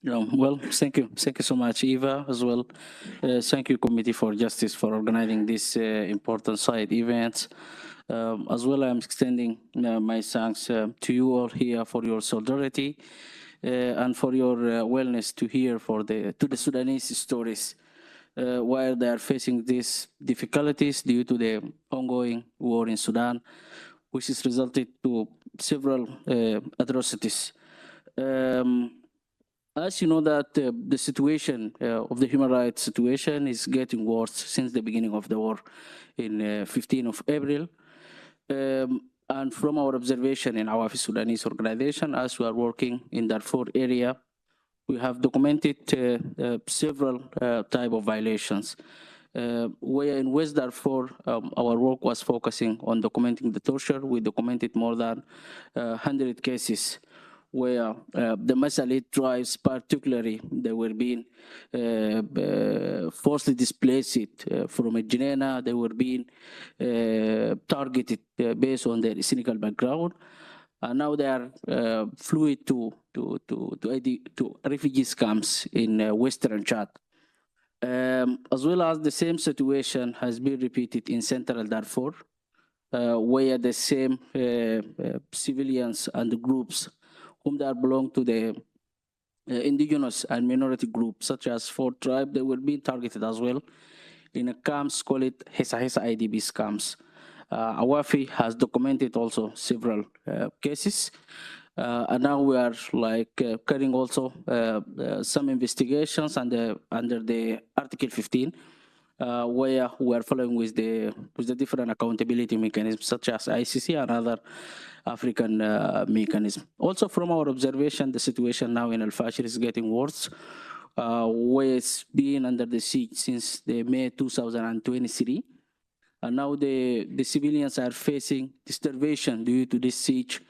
Well, thank you so much, Eva, as well. Thank you, Committee for Justice, for organizing this important side events. As well, I'm extending my thanks to you all here for your solidarity and for your willingness to hear to the Sudanese stories while they are facing these difficulties due to the ongoing war in Sudan, which has resulted to several atrocities. As you know that the situation of the human rights situation is getting worse since the beginning of the war in 15 of April. And from our observation in our Sudanese organization, as we are working in Darfur area, we have documented several type of violations. Where in West Darfur, our work was focusing on documenting the torture. We documented more than 100 cases where the Masalit tribes, particularly, they were being forcibly displaced from a Genena. They were being targeted based on their cynical background. And now they are fluid to refugees camps in Western Chad. As well as the same situation has been repeated in Central Darfur, where the same civilians and groups whom they belong to the indigenous and minority groups, such as Fort Tribe, they were being targeted as well in a camps, call it Hesa IDBs camps. Awafi has documented also several cases. And now we are carrying also some investigations under the Article 15, where we are following with the different accountability mechanisms such as ICC and other African mechanisms. Also, from our observation, the situation now in Al-Fashir is getting worse, where it's been under the siege since the May 2023. And now the civilians are facing starvation due to this siege,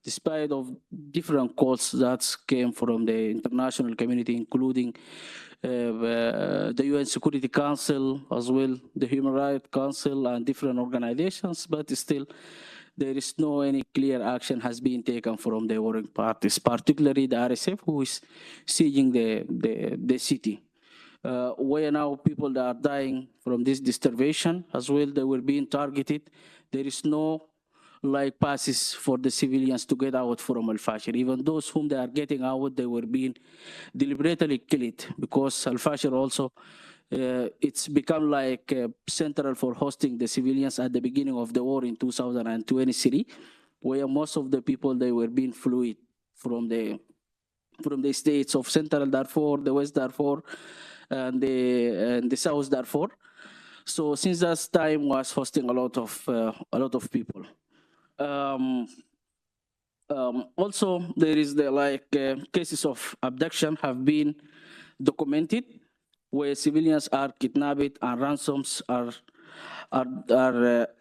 despite of different calls that came from the international community, including the UN Security Council, as well the Human Rights Council and different organizations, but still there is no any clear action has been taken from the warring parties, particularly the RSF, who is sieging the city. Where now people that are dying from this starvation as well, they were being targeted. There is no passes for the civilians to get out from Al-Fashir. Even those whom they are getting out, they were being deliberately killed because Al-Fashir also, it's become central for hosting the civilians at the beginning of the war in 2023, where most of the people, they were being fluid from the states of Central Darfur, the West Darfur, and the South Darfur. So since that time was hosting a lot of people. Also, there is the cases of abduction have been documented, where civilians are kidnapped and ransoms are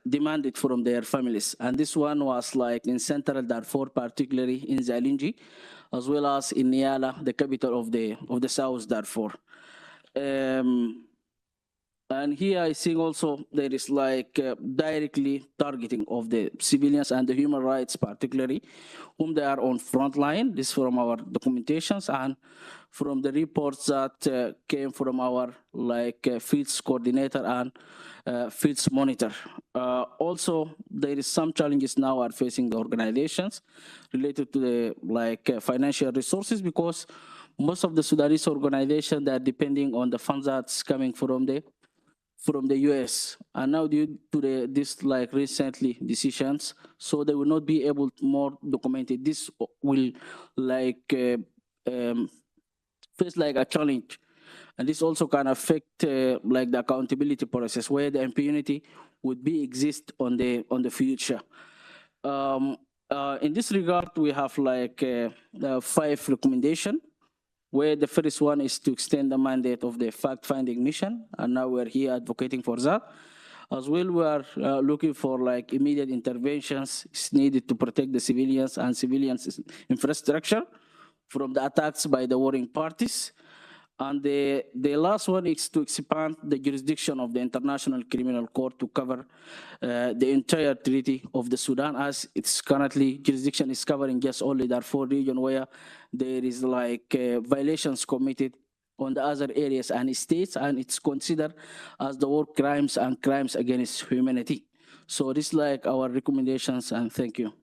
demanded from their families. And this one was in Central Darfur, particularly in Zalinji, as well as in Niala, the capital of the South Darfur. And here I think also there is directly targeting of the civilians and the human rights, particularly, whom they are on front line. This from our documentations and from the reports that came from our fields coordinator and fields monitor. Also, there is some challenges now are facing the organizations related to the financial resources, because most of the Sudanese organizations, they are depending on the funds that's coming from the US, and now due to this recently decisions, so they will not be able to more documented. This will face a challenge, and this also can affect the accountability process, where the impunity would be exist on the future. In this regard, we have 5 recommendations, where the first one is to extend the mandate of the fact-finding mission, and now we're here advocating for that. As well, we are looking for immediate interventions needed to protect the civilians and civilians' infrastructure from the attacks by the warring parties. And the last one is to expand the jurisdiction of the International Criminal Court to cover the entire treaty of the Sudan, as it's currently jurisdiction is covering just only Darfur region, where there is like violations committed on the other areas and states, and it's considered as the war crimes and crimes against humanity. So this is like our recommendations, and thank you.